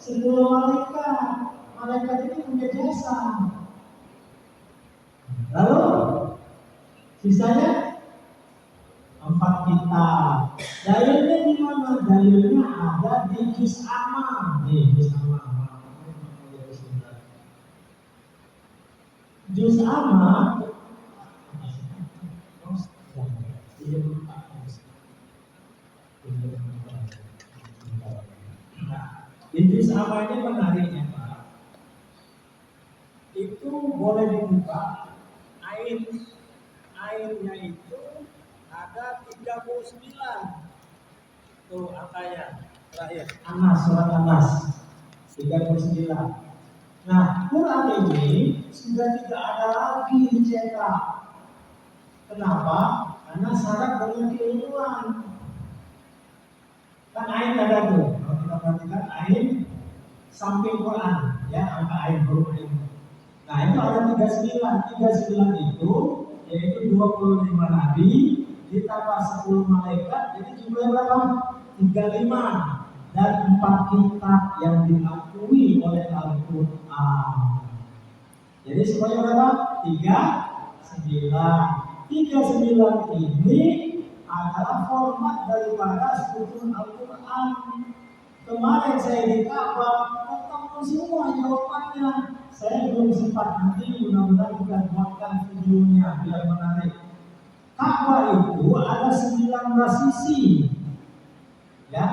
10 malaikat. Malaikat itu punya jasa. Lalu sisanya 4 kitab. Dalilnya di mana? Dalilnya ada di juz amma. Nih, juz amma. Juz amma di juz amma ini menariknya Pak. Itu boleh dibuka airnya itu ada 39. Tuh angkanya terakhir. Anas, surat Anas 39. Nah, Quran ini sudah tidak ada lagi dicetak. Kenapa? Karena syarat dengan keilmuan. Kan ain ada tuh. Kalau kita perhatikan ain samping Quran, ya angka ain huruf ain. Nah itu ada 39 itu yaitu 25 nabi ditambah 10 malaikat, jadi jumlahnya berapa? 35 dan 4 kitab yang diakui oleh Al-Quran. Jadi semuanya berapa? 39 ini adalah format daripada sekutu Al-Quran. Kemarin saya di Ka'bah ketemu semua jawabannya. Saya belum sempat, nanti mudah-mudahan kita buatkan videonya biar menarik. Ka'bah itu ada 19 sisi, ya.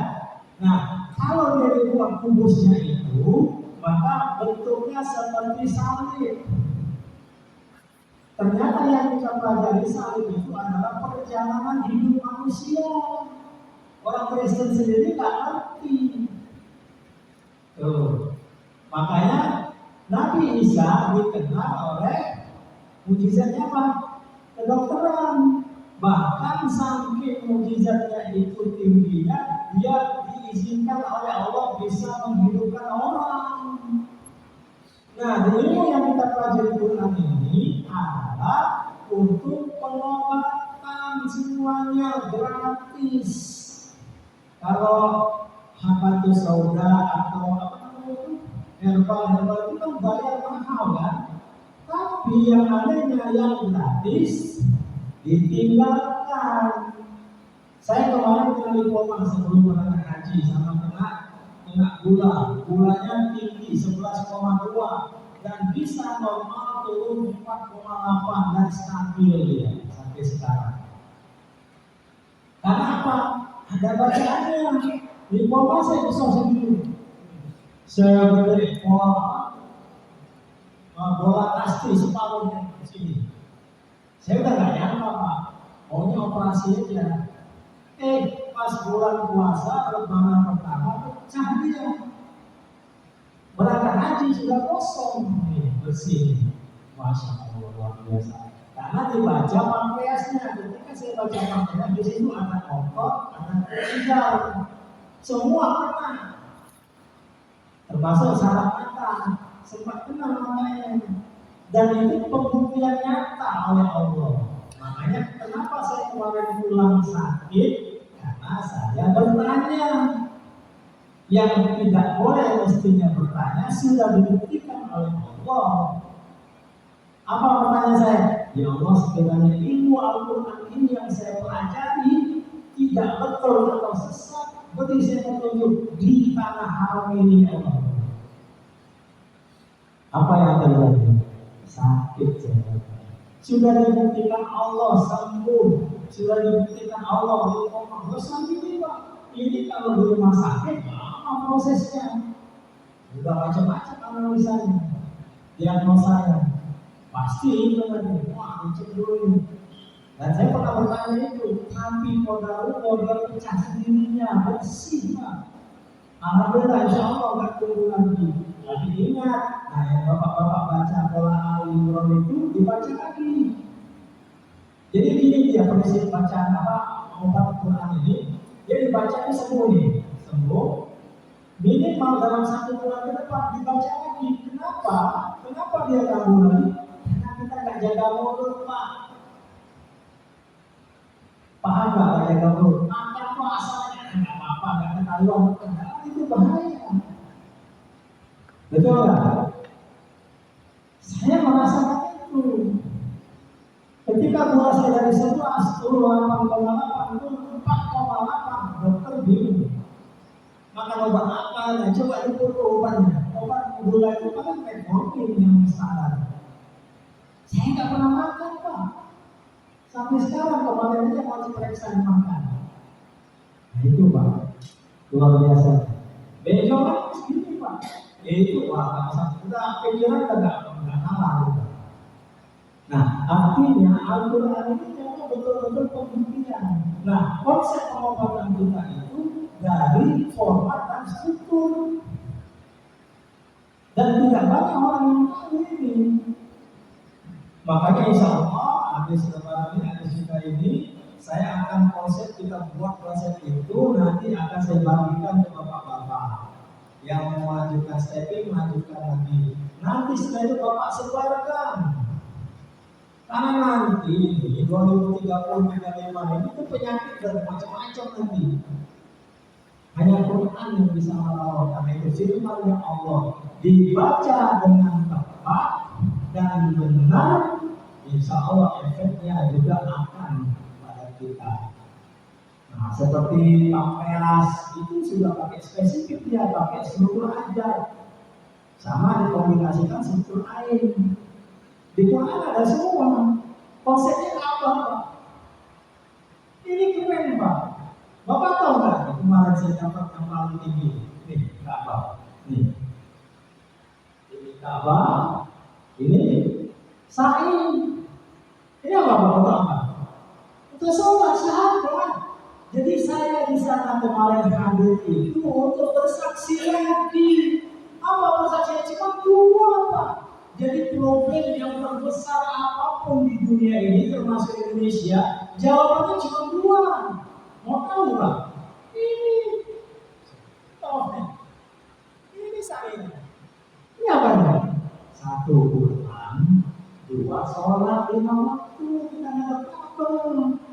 Nah, kalau dari buat kubusnya itu, maka bentuknya seperti salib. Ternyata yang kita pelajari salib itu adalah perjalanan hidup manusia. Orang Kristen sendiri nggak ngerti. Tuh. Makanya Nabi Isa dikenal oleh mujizatnya apa? Kedokteran. Bahkan saking mujizatnya itu tingginya, dia diizinkan oleh Allah bisa menghidupkan orang. Nah, ilmu yang kita pelajari Quran ini adalah untuk pengobatan, semuanya gratis. Kalau habatus sauda atau apa namanya herbal itu kan bayar mahal kan? Tapi yang adanya yang gratis ditinggalkan. Saya kemarin kena diploma sebelum berangkat haji sama kena gulanya tinggi 11,2 dan bisa normal turun 4,8 dan stabil dia sampai sekarang. Karena apa? Ada bacaannya. Diploma saya besar segini. Segede bola kasti separuhnya di sini. Saya udah gak nyangka Pak, maunya operasi aja. Pas bulan puasa lebaran pertama pecah dia. Berangkat haji sudah kosong nih, bersih. Masya Allah luar biasa. Karena dibaca pankreasnya. Ketika saya baca pankreas di situ ada otot, ada ginjal, semua kena. Termasuk saraf mata, sempat kena matanya. Dan itu pembuktian nyata oleh Allah. Makanya kenapa saya kemarin pulang sakit? Karena saya bertanya. Yang tidak boleh mestinya bertanya sudah dibuktikan oleh Allah. Apa pertanyaan saya? Ya Allah, sekiranya ilmu Al-Quran ini yang saya pelajari tidak betul atau sesat, beri saya petunjuk di tanah haram ini ya Allah. Apa yang terjadi? Sakit saya. Sudah dibuktikan Allah sembuh, sudah dibuktikan Allah berkoma. Sakit ini Pak. Ini kalau di rumah sakit lama prosesnya. Udah macam-macam analisanya, diagnosanya. Pasti itu nanti, wah dicek dulu. Dan saya pernah bertanya itu, tapi kodar pecah sendirinya, bersih Pak. Alhamdulillah, insya Allah nggak tunggu lagi. Tapi ingat, nah yang bapak-bapak baca pola Al-Imran itu dibaca lagi. Jadi ini dia prinsip bacaan apa obat Quran ini. Dia dibaca ini sembuh. Minimal dalam 1 bulan ke depan dibaca lagi. Kenapa? Kenapa dia ganggu lagi? Karena kita nggak jaga mulut Pak. Paham nggak jaga mulut? Makan kok asalnya nggak apa-apa, nggak ketahuan. Itu bahaya. Betul nggak? Saya merasakan itu. Ketika gula saya dari 11 turun 8,8 turun 4,8, dokter bingung. Makan obat apa? Nah, coba diukur obatnya. Obat gula itu kan metformin yang standar. Saya nggak pernah makan, Pak. Sampai sekarang kemarin aja masih periksa makan. Nah itu Pak, luar biasa. Besok kan segini Pak. Itu wah, udah pikiran nggak kalah. Nah, artinya Al-Quran ini memang betul-betul pembuktian. Nah, konsep pengobatan kita itu dari format dan struktur. Dan tidak banyak orang yang tahu ini. Makanya insya Allah habis lebaran ini, habis kita ini, saya akan konsep, kita buat konsep itu nanti akan saya bagikan ke bapak-bapak yang mau lanjutkan stepping, lanjutkan lagi. Nanti setelah itu bapak sebarkan. Karena nanti di 2030-35 ini itu penyakit dan macam-macam nanti. Hanya Quran yang bisa melawan. Karena itu firman Allah dibaca dengan tepat dan benar, insya Allah efeknya juga akan pada kita. Nah, seperti Pamperas itu sudah pakai spesifik, dia pakai struktur ajar, sama dikombinasikan struktur air. Di Quran ada semua. Konsepnya apa Pak? Ini keren Pak. Bapak tahu nggak? Kemarin saya dapat yang paling tinggi. Nih, Ka'bah. Nih, ini Ka'bah. Ini sa'i. Ini apa Bapak tahu nggak? Untuk sholat syahadat. Jadi saya di sana kemarin hadir itu untuk bersaksi lagi. Apa bersaksi? Cuma dua Pak. Jadi problem yang terbesar apapun di dunia ini termasuk Indonesia, jawabannya cuma dua. Mau tahu Pak? Ini, ini saya. Ini apa nih? Satu Quran, dua sholat 5 waktu, kita nggak apa.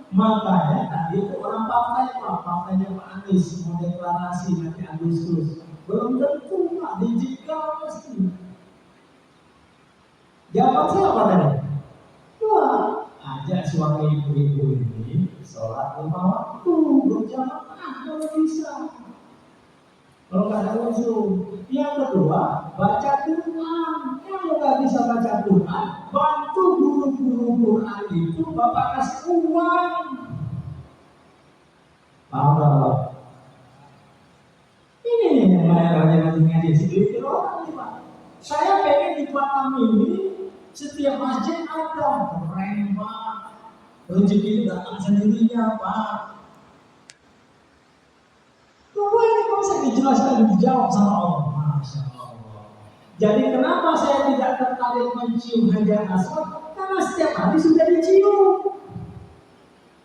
Makanya tadi itu orang partai Pak, partainya Pak Anies mau deklarasi nanti Agustus. Belum tentu Pak, digital pasti. Jawaban saya apa tadi? Dua, ajak suami ibu-ibu ini sholat 5 waktu berjamaah kalau bisa. Kalau nggak ada usul. Yang kedua, baca Quran. Kalau nggak bisa baca Quran, bantu guru-guru Quran itu Bapak kasih uang. Paham Bapak? Ini yang ngaji ngaji sedikit orang nih Pak. Saya pengen di Batam ini setiap masjid ada, keren Pak. Rezeki itu datang sendirinya Pak. Bahwa ini konsep dijelaskan dan dijawab sama Allah. Masya Allah. Jadi kenapa saya tidak tertarik mencium Hajar Aswad? Karena setiap hari sudah dicium.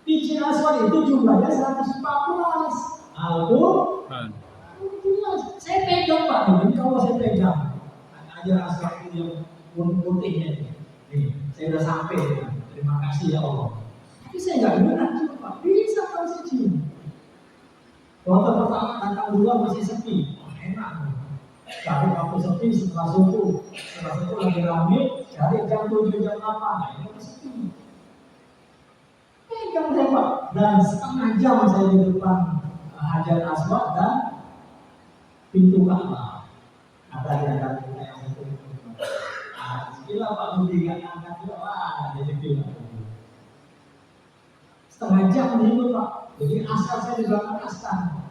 Di Aswad itu jumlahnya 114. Al-Quran. Saya pegang Pak, ini kalau saya pegang Hajar Aswad itu yang putihnya. Nih, saya sudah sampai. Terima kasih ya Allah. Tapi saya nggak benar cium Pak. Bisa kalau saya cium. Waktu pertama datang dua masih sepi, enak. Tapi waktu sepi setelah subuh lagi rame, dari jam 7 jam 8, ini sepi. Pegang saya Pak, dan setengah jam saya di depan Hajar Aswad dan pintu Ka'bah. Ada di antara kita yang itu. Gila Pak, Budi nggak angkat juga, wah jadi gila. Setengah jam itu Pak. Jadi askar saya di belakang askar.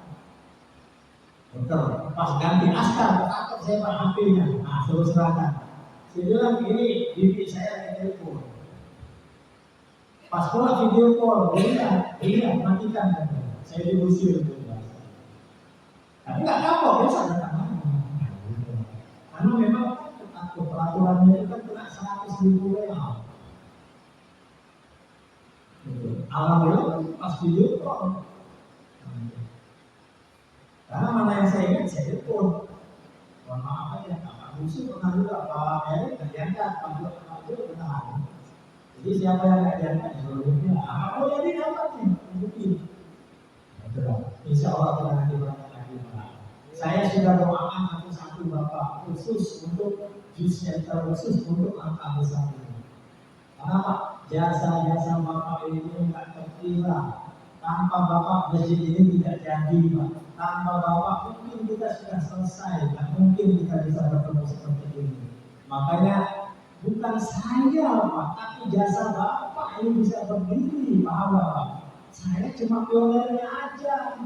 Betul. Pas ganti askar, takut saya Pak HP-nya. Nah, suruh serahkan. Saya bilang ini bibi saya yang telepon. Pas pula video call, iya, matikan. Saya diusir. Tapi nggak kapok, biasa datang. Karena memang peraturannya itu kan kena 100.000 real. Alhamdulillah pas video call. Karena mana yang saya ingat saya telepon. Mohon maaf aja, Pak Musi pernah juga, Pak Erik nggak diangkat, Pak Jokowi pernah. Jadi siapa yang nggak diangkat seluruhnya. Apa jadi dapat nih? Mungkin. Insya Allah kita nanti berangkat lagi. Saya sudah doakan satu-satu waktu Bapak khusus untuk jus center, khusus untuk angka besar ini. Kenapa? Jasa-jasa Bapak ini nggak terkira. Tanpa Bapak masjid ini tidak jadi, Pak. Tanpa Bapak mungkin kita sudah selesai, dan mungkin kita bisa bertemu seperti ini. Makanya bukan saya, Pak, tapi jasa Bapak ini bisa berdiri, paham Bapak? Saya cuma pionernya aja,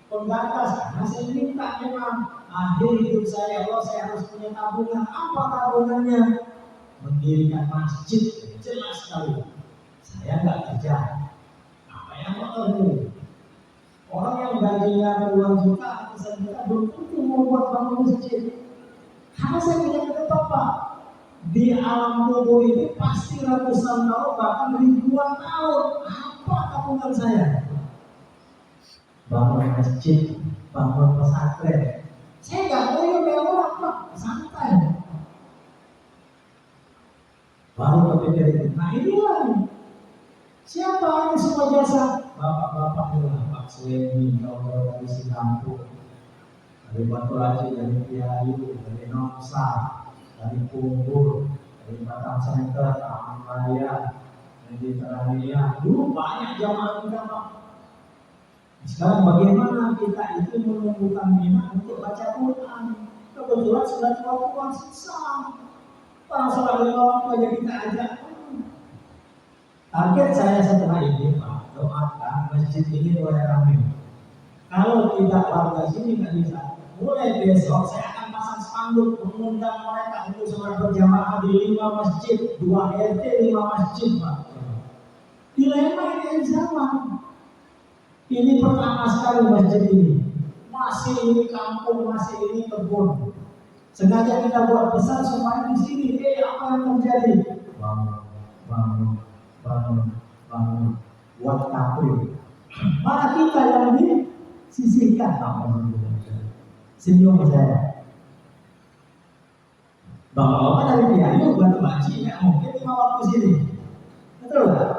penggagas, karena saya minta memang akhir hidup saya, Allah saya harus punya tabungan. Apa tabungannya? Mendirikan masjid, jelas sekali. Saya nggak kerja. Apa yang mau ini? Orang yang gajinya puluhan juta, ratusan juta, belum tentu mau buat bangun masjid. Karena saya punya ketepatan, Pak. Di alam kubur ini pasti ratusan tahun, bahkan ribuan tahun. Apa tabungan saya? Bangun masjid, bangun pesantren. Saya nggak mau yang mewah, Pak. Santai. Baru kepikir itu. Nah inilah nih. Siapa ini semua jasa? Bapak-bapak inilah Pak Suemi, kawan-kawan dari Singapura, dari Batu Raji, dari Piayu, dari Nongsa, dari Kubur, dari Batam Center, Taman Raya, dari Terania. Dulu banyak jamaah kita, Pak. Sekarang bagaimana kita itu menumbuhkan minat untuk baca Quran? Kebetulan sudah tua susah. Orang sholat lima waktu aja kita ajak. Target saya setelah ini, Pak, doakan masjid ini mulai ramai. Kalau tidak warga sini nggak bisa. Mulai besok saya akan pasang spanduk mengundang mereka untuk sholat berjamaah di 5 masjid, 2 RT 5 masjid, Pak. Dilema ini zaman. Ini pertama sekali masjid ini. Masih ini kampung, masih ini kebun. Sengaja kita buat besar supaya di sini, apa yang terjadi? Bangun, buat kapri. Mana kita yang disisihkan? Senyum saya. Bapak dari Piayu, Batu Raji, nggak mungkin 5 waktu sini. Betul nggak?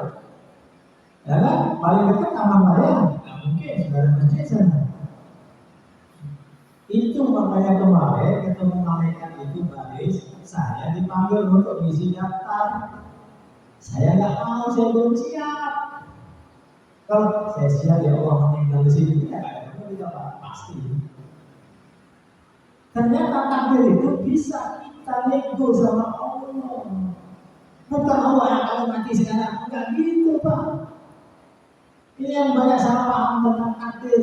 Ya kan? Paling dekat Taman Raya, nggak mungkin sudah ada masjid sana. Itu makanya kemarin ketemu malaikat itu baris, saya dipanggil untuk ngisi daftar. Saya nggak mau, saya belum siap. Kalau saya siap ya Allah meninggal di sini, tidak ada yang tidak pasti. Ternyata takdir itu bisa kita nego sama Allah. Bukan Allah yang kalau mati sekarang, enggak gitu Pak. Ini yang banyak salah paham tentang takdir.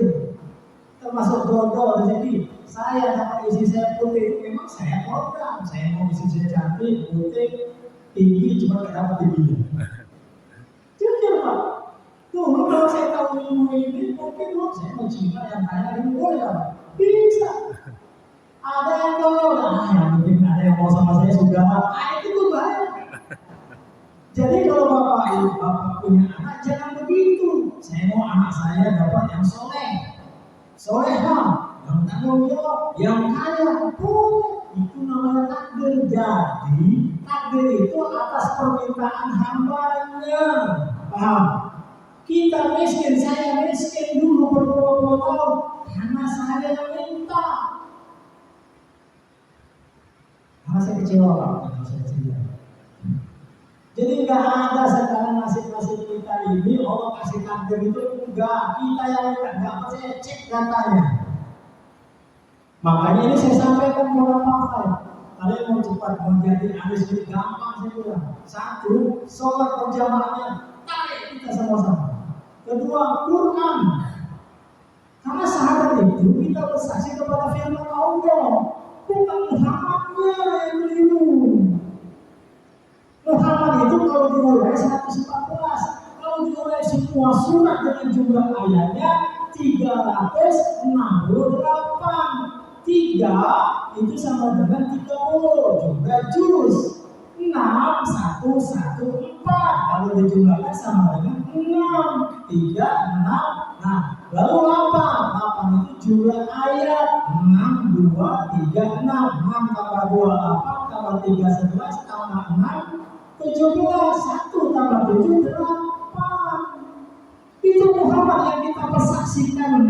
Termasuk jodoh rezeki. Saya dapat isi saya putih, memang saya program. Saya mau isi saya cantik, putih, tinggi, cuma nggak dapat tinggi. Jujur Pak. Tuh, kalau saya tahu ilmu ini, mungkin saya mau cinta yang kaya ini boleh Pak. Bisa. Ada yang tahu, yang penting ada yang mau sama saya sudah. Itu tuh baik. Jadi kalau bapak punya anak, jangan begitu. Saya mau anak saya dapat yang soleh. Solehah, yang tanggung jawab, yang kaya, boleh. Itu namanya takdir. Jadi takdir itu atas permintaan hambanya. Paham? Kita miskin, saya miskin dulu berpuluh-puluh tahun karena saya yang minta. Karena saya kecewa Pak, karena saya kecewa. Jadi nggak ada sekarang nasib-nasib kita ini Allah kasih takdir itu enggak, kita yang nggak percaya, cek datanya. Makanya ini saya sampaikan kepada partai. Kalian mau cepat menjadi Anies ini gampang saya bilang. 1, sholat berjamaahnya tarik kita sama-sama. 2, Quran. Karena syahadat itu kita bersaksi kepada firman Allah, bukan Muhammadnya yang keliru. Muhammad itu kalau diurai 114, kalau diurai semua surat dengan jumlah ayatnya 368. 3 itu sama dengan 30, juga juz 6, 1, 1, 4. Kalau dijumlahkan sama dengan 6, 3, 6. Nah, lalu 8 itu jumlah ayat 6, 2, 3, 6. 6 tambah 2, 8, tambah 3, 11, tambah 6, 17, 1 tambah 7, 8. Itu Muhammad yang kita persaksikan.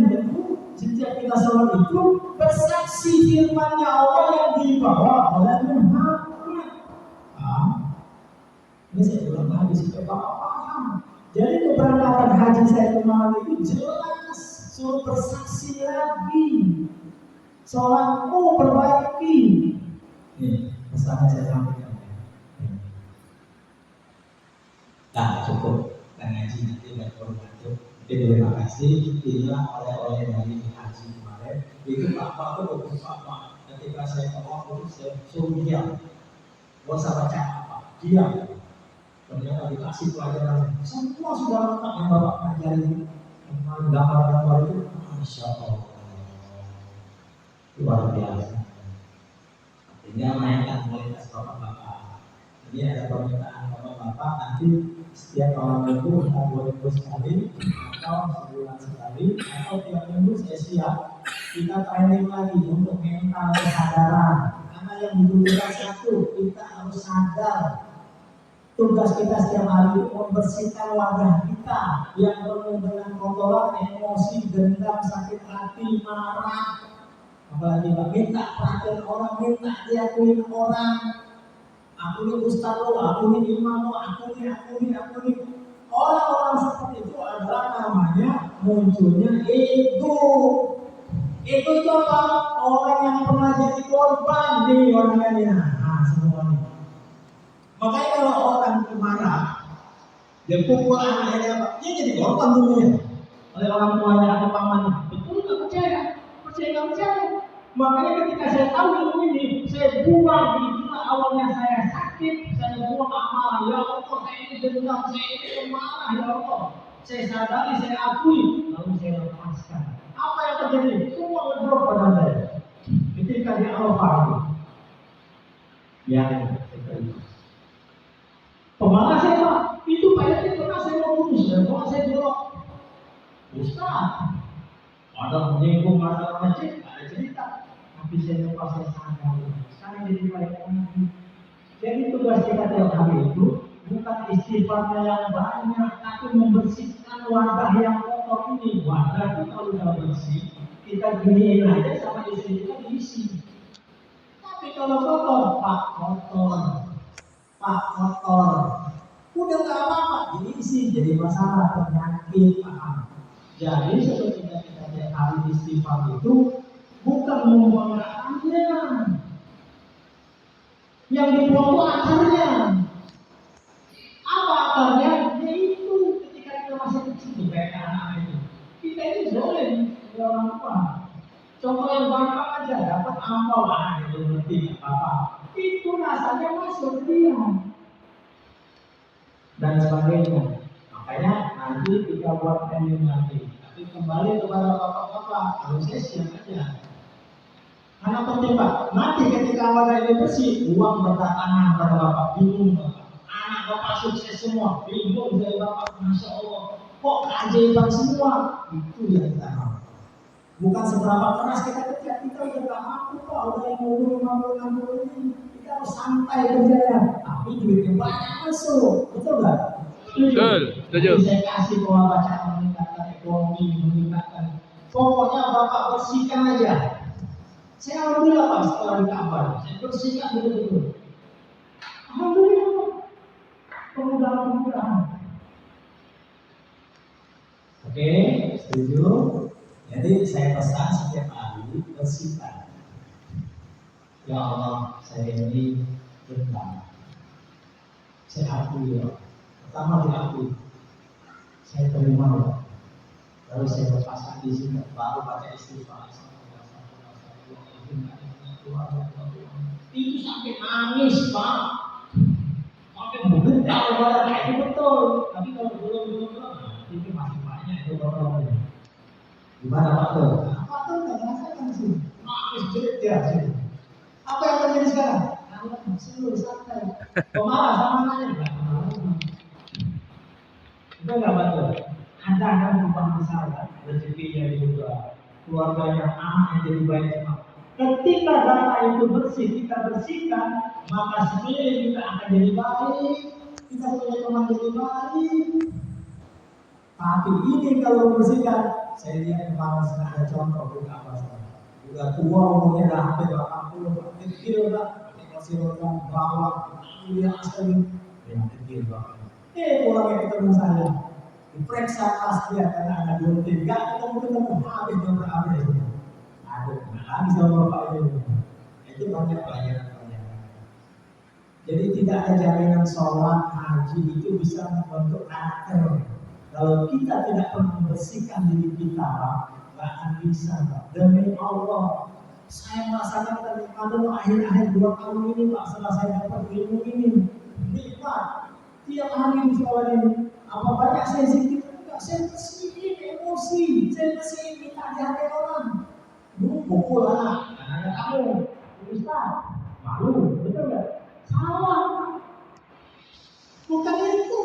Setiap kita sholat itu bersaksi firman-Nya Allah bahwa bulannya Muhammad. Ini saya ulang lagi supaya Bapak paham. Jadi keberangkatan haji saya kemarin itu jelas suruh bersaksi lagi. Sholatmu perbaiki. Nih, pesannya saya sampaikan. Nah, cukup. Dan ngaji nanti dan berbantu. Terima kasih. Inilah oleh-oleh dari haji kemarin. Itu Bapak tuh untuk Bapak. Ketika saya ngomong itu saya suruh diam. Gak usah baca apa. Diam. Ternyata dikasih pelajaran. Semua sudah lengkap yang Bapak pelajari. Dengan gambar-gambar itu, Masya Allah. Luar biasa. Tinggal naikkan kualitas Bapak-Bapak. Ini ada permintaan Bapak-Bapak nanti setiap malam minggu entah 2 minggu sekali atau sebulan sekali atau tiap minggu saya siap kita training lagi untuk mental kesadaran. Karena yang dibutuhkan satu, kita harus sadar tugas kita setiap hari itu membersihkan wadah kita yang penuh dengan kotoran, emosi, dendam, sakit hati, marah. Apalagi minta perhatian orang, minta diakuin orang. Aku ini ustaz lo, aku ini imam lo, aku ini. Orang-orang seperti itu adalah namanya munculnya ego. Ego itu apa? Orang yang pernah jadi korban di orangnya ini. Nah, semuanya. Makanya kalau orang itu marah, dia pukul anaknya apa? Dia jadi korban dulunya oleh orang tuanya atau pamannya. Betul nggak percaya? Percaya. Makanya ketika saya tahu ilmu ini, saya buang itulah awalnya saya sakit, saya buang amal. Ya Allah, saya ini dendam, saya ini marah, ya Allah. Saya sadari, saya akui, lalu saya lepaskan. Apa yang terjadi? Semua ngedrop pada saya. Ketika di Arafah, yang terjadi. Pemarah saya Pak, itu Pak pernah saya mau putus dan mau saya blok. Ustaz, ada menyinggung masalah masjid, ada cerita. Tapi saya lupa saya sadar. Sekarang jadi baik lagi. Jadi tugas kita tiap hari itu bukan istighfarnya yang banyak, tapi membersihkan wadah yang kotor ini. Wadah itu kalau sudah bersih, kita giniin aja sama istri kita diisi. Tapi kalau kotor, Pak kotor. Udah nggak apa-apa, diisi jadi masalah penyakit paham. Jadi sebetulnya kita tiap hari istighfar itu bukan membuang akarnya, yang dibuang itu akarnya. Apa akarnya? Yaitu ketika kita masih kecil, kayak anak itu, kita itu zalim oleh orang tua. Contoh yang gampang aja, dapat ampau gitu, ngerti apa? Itu rasanya masuk dia dan sebagainya. Makanya nanti kita buat training nanti. Tapi kembali kepada bapak-bapak, harus saya siap aja. Karena penting Pak, nanti ketika wadah ini bersih, uang berdatangan pada Bapak, bingung Bapak. Anak Bapak sukses semua, bingung dari Bapak, Masya Allah. Kok keajaiban semua? Itu yang kita mau. Bukan seberapa keras kita kerja, kita udah gak mampu Pak, udah yang mau 50 ini. Kita harus santai kerjanya, tapi duitnya banyak masuk, betul gak? Betul, setuju. Saya kasih pola bacaan meningkatkan ekonomi, meningkatkan. Pokoknya Bapak bersihkan aja. Saya alhamdulillah Pak setelah di kabar, saya bersihkan betul-betul. Alhamdulillah, kemudahan. Oke, setuju. Jadi saya pesan setiap hari bersihkan. Ya Allah, saya ini dendam. Saya akui ya. Pertama diakui, saya terima ya. Lalu saya lepaskan di sini, baru baca istighfar. Itu sampai nangis Pak, sampai bergetar badannya itu betul. Tapi kalau belum itu masih banyak itu orang. Gimana Pak tuh? Pak tuh nggak merasakan sih, nangis jerit ya sih. Apa yang terjadi sekarang? Kalau seluruh santai, pemarah sama nanya nggak marah. Itu nggak betul. Ada kan rumah besar, rezekinya juga, keluarganya, anak yang jadi baik semua. Ketika data itu bersih, kita bersihkan, maka sekeliling kita akan jadi baik, kita punya teman jadi baik. Tapi ini kalau bersihkan, saya lihat kemarin ada contoh di kampus. udah tua umurnya udah hampir 80, kecil lah, masih roda bawah, dia asli, yang kecil banget. Pulangnya ketemu saya, diperiksa tas dia karena ada dua tim, gak ketemu habis nomor habis. Aduh, lagi sama bapak itu banyak pelajaran. Jadi tidak ada jaminan sholat, haji itu bisa membentuk karakter. Kalau kita tidak pernah membersihkan diri kita, nggak akan bisa. Demi Allah, saya merasakan kenikmatan akhir-akhir 2 tahun ini, Pak, setelah saya dapat ilmu ini, nikmat. Tiap hari di sekolah ini, apa banyak sensitif, saya kesini emosi, saya kesini minta dihargai orang. Pukul anak kamu, Ustaz, malu, betul nggak? Salah, bukan itu.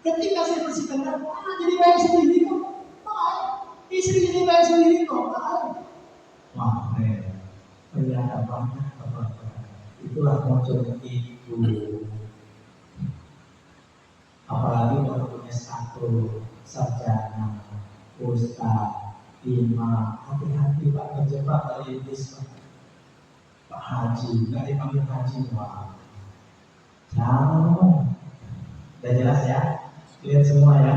Ketika saya bersihkan, anak jadi baik sendiri kok, baik. Istri jadi baik sendiri kok, baik. Wah, ternyata banyak teman-teman. Itulah muncul itu. Apalagi kalau punya satu sarjana, ustaz, imam, hati-hati Pak, terjebak dari iblis Pak Haji, nggak dipanggil Haji, wah. Jangan. Udah jelas ya? Lihat semua ya.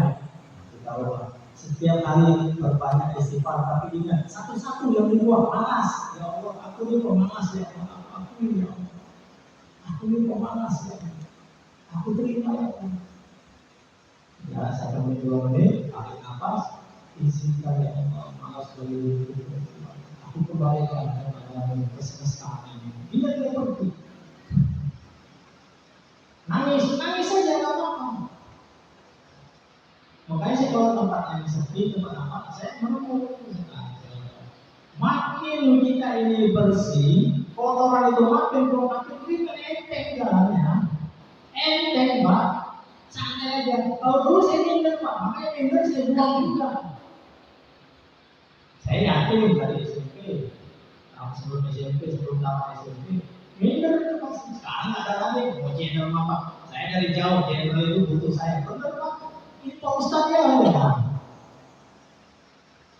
Kita ubah. Setiap hari berbanyak istighfar, tapi ingat satu-satu yang dibuang malas. Ya Allah, aku ini pemalas ya Allah. Aku ini ya Allah. Aku ini pemalas ya Allah. Aku terima ya Allah. Ya, 1-2 menit, tarik nafas, izinkan ya Allah, malas beri. Aku kembalikan kepada kesemestaan ini. Bila dia pergi, nangis saja nggak apa-apa. Makanya saya kalau tempat yang sepi, tempat apa, saya menemukan makin kita ini bersih, kotoran itu makin enteng jalannya, enteng Pak, santai aja. Kalau dulu saya minder Pak, makanya minder saya buang juga. Saya yakin dari SMP, sebelum SMP, sebelum tamat SMP, minder itu pasti. Sekarang ada lagi, mau channel apa? Saya dari jauh, channel itu butuh saya, bener Pak. Ini Pak Ustadz ya,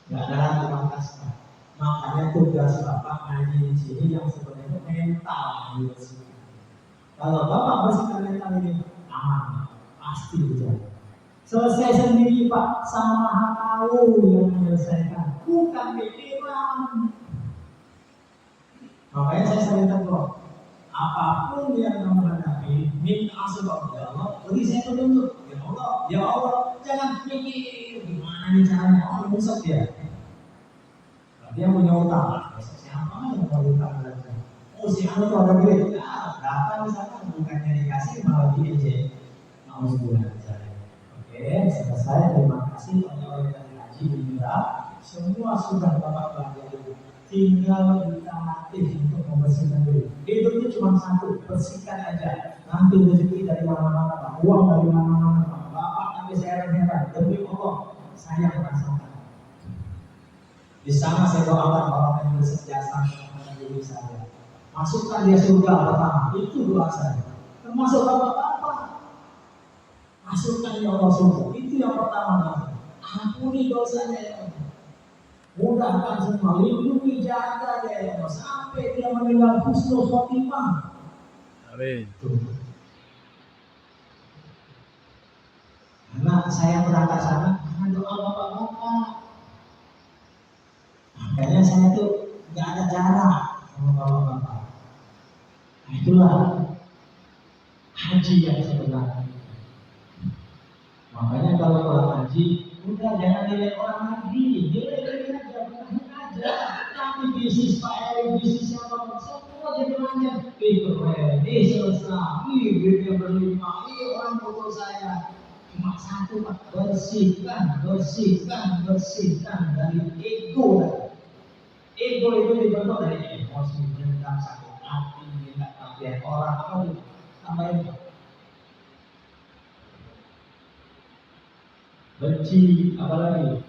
nggak ada lagi makasih. Makanya tugas Bapak ngaji di sini yang sebenarnya mental bersihkan. Kalau Bapak bersihkan mental ini, aman, pasti bisa. Selesai sendiri Pak, sama Maha Tahu yang menyelesaikan, bukan pikiran. Makanya saya sering tegur, apapun yang kamu hadapi, minta sebab ya Allah, beri saya petunjuk. Ya Allah, jangan pikir gimana nih caranya. Oh, rusak dia. Dia punya utang. Siapa yang mau utang lagi? Oh, si anu tuh ada duit. Nah, datang misalkan bukannya dikasih malah diejek. Mau sebulan saya. Oke, selesai. Terima kasih oleh yang haji Indra. Semua sudah Bapak pelajari. Tinggal kita latih untuk membersihkan diri. Hidup itu cuma satu, bersihkan aja. Nanti rezeki dari mana-mana, Pak. Uang dari mana-mana, Pak. Bapak nanti saya heran. Demi Allah, saya merasakan. Di sana saya doakan orang yang berjasa kepada diri saya. Masukkan dia surga pertama. Itu doa saya. Termasuk bapak-bapak. Masukkan ya Allah surga. Itu yang pertama. Ampuni dosanya ya Allah. Mudahkan semua, lindungi, jaga dia ya Allah, sampai dia meninggal husnul khotimah. Amin. Karena saya berangkat sana karena doa bapak-bapak. Makanya saya tuh nggak ada jarak sama bapak-bapak. Nah, itulah haji yang sebenarnya. Makanya kalau orang haji, udah jangan nilai orang lagi, nilai aja, bukan aja. Tapi bisnis Pak Eri, bisnis siapa, semua jadi lancar. Itu ini selesai, duitnya berlimpah, ini orang foto saya. Cuma satu Pak, bersihkan dari ego. Ego itu dibentuk dari emosi, dendam, sakit hati, minta kabar orang, apa itu? Tambahin Pak. Benci, apa lagi?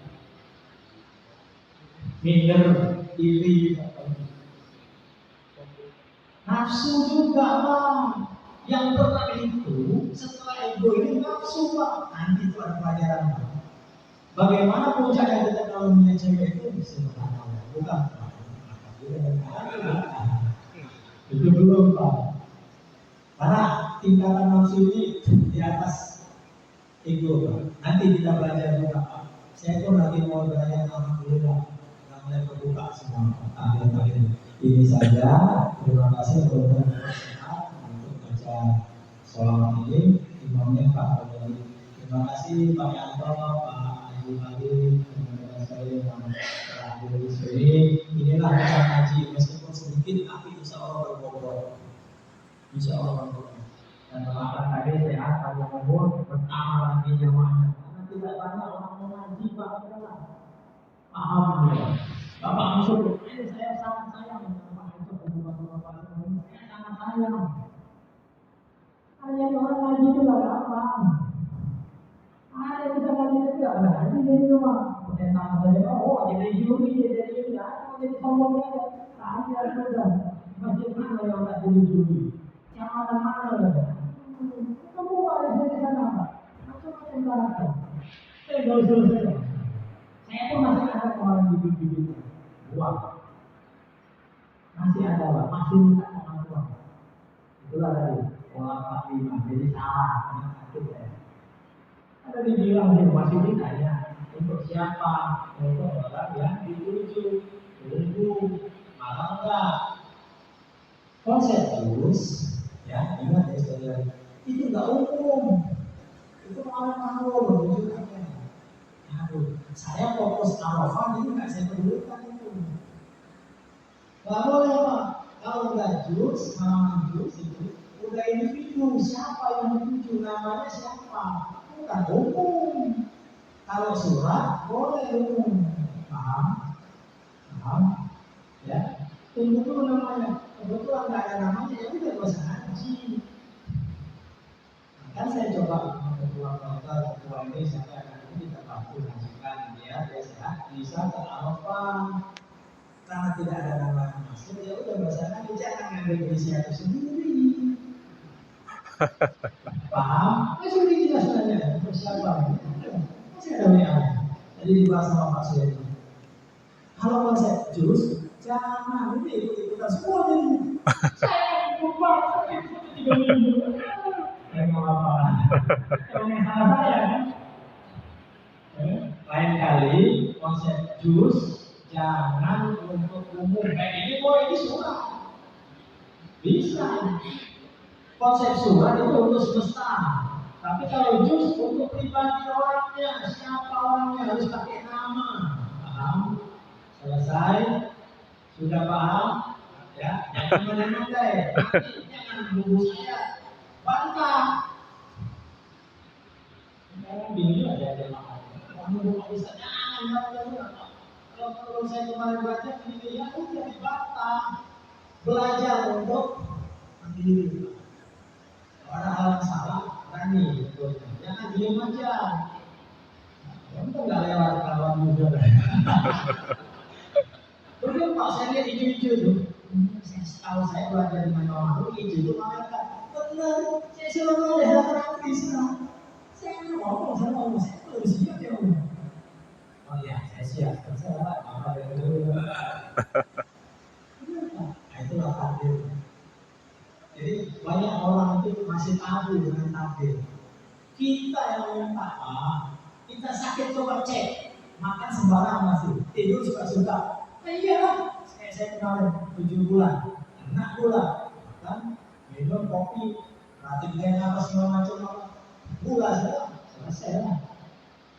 Minder, iri, nafsu juga Pak. Yang pernah itu setelah ego ini nafsu Pak. Nanti itu ada pelajaran Pak. Bagaimana puncaknya kita kalau punya cewek itu sebenarnya bukan Pak. Itu belum Pak. Karena tingkatan nafsu ini di atas ego Pak. Nanti kita belajar juga Pak. Saya pun lagi mau belajar alhamdulillah. Kita mulai terbuka semua akhir-akhir ini saja. Terima kasih teman-teman sehat untuk baca sholawat ini. Imamnya Pak Bali. Terima kasih Pak Yanto, Pak Haji Bali, teman-teman saya yang telah hadir di sini. Inilah kita ngaji meskipun sedikit, tapi insya Allah berbobot. Insya Allah berbobot. Dan doakan tadi sehat, panjang umur, bertambah lagi jamaahnya. Karena tidak banyak orang mau ngaji Pak. Paham ya. Bapak musuh, ini saya sangat sayang Bapak itu bapak-bapak ini. Saya sangat sayang. Hanya orang ngaji itu nggak gampang. Ada yang bisa ngaji itu nggak ngaji jadi rumah. Tentang saya, oh jadi juri, jadi ini, jadi sombong aja. Tadi ada sudah. Masjid mana yang nggak jadi juri? Yang mana-mana ada. Kamu ada di sana Pak? Macam-macam barang. Saya nggak usah. Saya pun masih ada kemarin bibit-bibit buah. Masih ada Pak, masih minta pengakuan. Itulah tadi, pola 45, jadi salah. Ada dibilang dia masih ditanya untuk siapa? Untuk orang yang dituju, tunggu, malah enggak. Konsep terus, ya ingat ya saudara, itu enggak umum. Itu malah menunjukkannya. Saya fokus Arafah ini nggak saya pedulikan itu. Nggak boleh Pak. Kalau nggak jus, halaman jus itu udah individu. Siapa yang dituju, namanya siapa? Bukan umum. Kalau surat boleh umum. Paham? Paham? Ya. Tunggu dulu namanya. Kebetulan nggak ada namanya, ya udah nggak usah ngaji. Kan saya coba ketua ini sampai ini kita bantu ngajikan dia sehat bisa ke Arafah. Karena tidak ada nama masuk, ya udah bahasanya jangan ngambil inisiatif sendiri. Paham? Ya sudah kita sebenarnya persiapan. Masih ada WA. Jadi dibahas sama Pak Suyadi. Kalau konsep jus, jangan ini ikut-ikutan semua jadi. Saya lupa, saya tidak minggu. Ya nggak apa-apa. Kalau yang salah saya kan. Lain kali konsep jus jangan untuk umum kayak ini boleh ini surat bisa konsep surat itu untuk semesta tapi kalau jus untuk pribadi orangnya siapa orangnya harus pakai nama paham selesai sudah paham ya jangan menandai nanti jangan nunggu saya bantah jangan bingung aja makan kamu nggak bisa jangan kalau saya kemarin baca ini ya udah dibantah belajar untuk mandiri. Kalau ada hal yang salah berani jangan diam aja. Kamu nggak lewat kawan juga. Betul Pak, saya lihat hijau-hijau tuh. Kalau saya belajar di mana orang hijau itu malaikat. Benar, saya selalu lihat orang di sana. Saya ngomong, saya belum siap ya Om. Oh ya, saya siap. Saya apa itu? Nah, itulah takdir. Jadi banyak orang itu masih tabu dengan takdir. Kita yang minta kita sakit coba cek, makan sembarang masih, tidur suka-suka. Nah iya, saya kemarin 7 bulan, 6 bulan, kan minum kopi, latih gaya apa segala macam, gula selesai lah.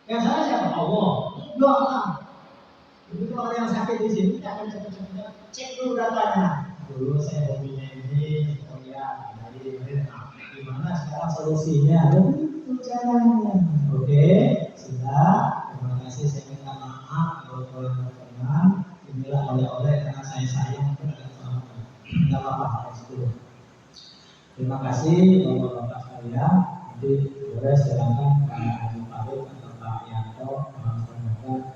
Yang salah siapa? Allah. Enggak lah. Itu orang yang sakit di sini jangan cepet-cepet cek dulu datanya. Dulu saya hobinya ini, oh ya, dari gimana sekarang solusinya? Itu caranya. Oke, sudah. Terima kasih. Saya minta maaf kalau teman-teman. Inilah oleh-oleh karena saya sayang kepada teman-teman. Tidak apa-apa. Terima kasih bapak-bapak sekalian. Nanti boleh silakan Pak Haji Farid atau Pak Yanto semoga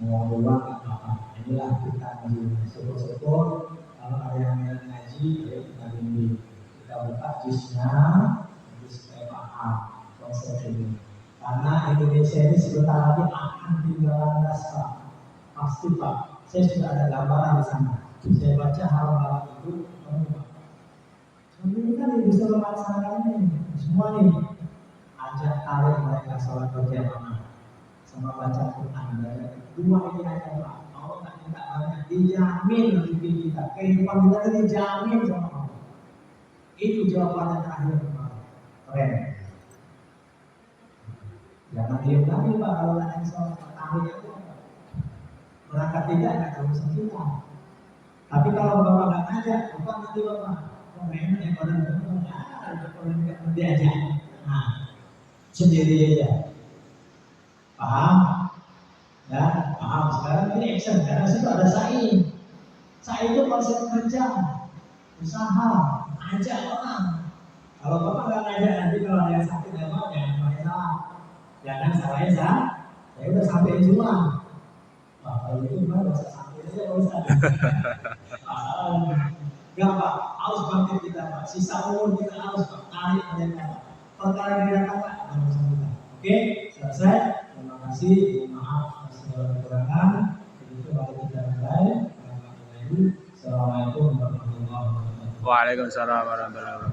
mau ruang atau apa. Inilah kita ngaji syukur-syukur kalau ada yang ngaji ya kita bimbing. Kita buka jusnya supaya paham konsep ini. Karena Indonesia ini sebentar lagi akan tinggal landas Pak. Pasti Pak. Saya sudah ada gambaran di sana. Saya baca hal-hal itu, ini kan yang bisa melaksanakan ini semua nih. Ajak tarik mereka sholat berjamaah sama baca Quran. Dua ini aja Pak. Allah tak minta banyak, dijamin hidup kita, kehidupan kita dijamin sama Allah. Itu jawaban yang terakhir Pak. Keren. Jangan diam lagi Pak kalau ada yang sholat tarik itu. Berangkat tidak ada urusan kita. Tapi kalau Bapak nggak ngajak, Bapak nanti Bapak komen yang pada ada diajak. Nah, sendiri aja. Paham? Ya, paham. Sekarang ini action karena situ ada sa'i. Sa'i itu konsep kerja, usaha, ajak orang. Kalau Bapak nggak ngajak nanti kalau ada yang sakit ya Pak, jangan salah. Jangan salahin saya udah sampai semua. Wah, kalau itu gimana bisa sampai aja Pak Ustaz. Enggak Pak, harus bangkit kita Pak. Sisa umur kita harus Pak, tarik mereka Pak. Perkara yang datang Pak, ada urusan kita. Oke, selesai. Terima kasih. Maaf atas segala kekurangan. Begitu mari kita mulai. Assalamualaikum warahmatullahi wabarakatuh. Waalaikumsalam warahmatullahi wabarakatuh.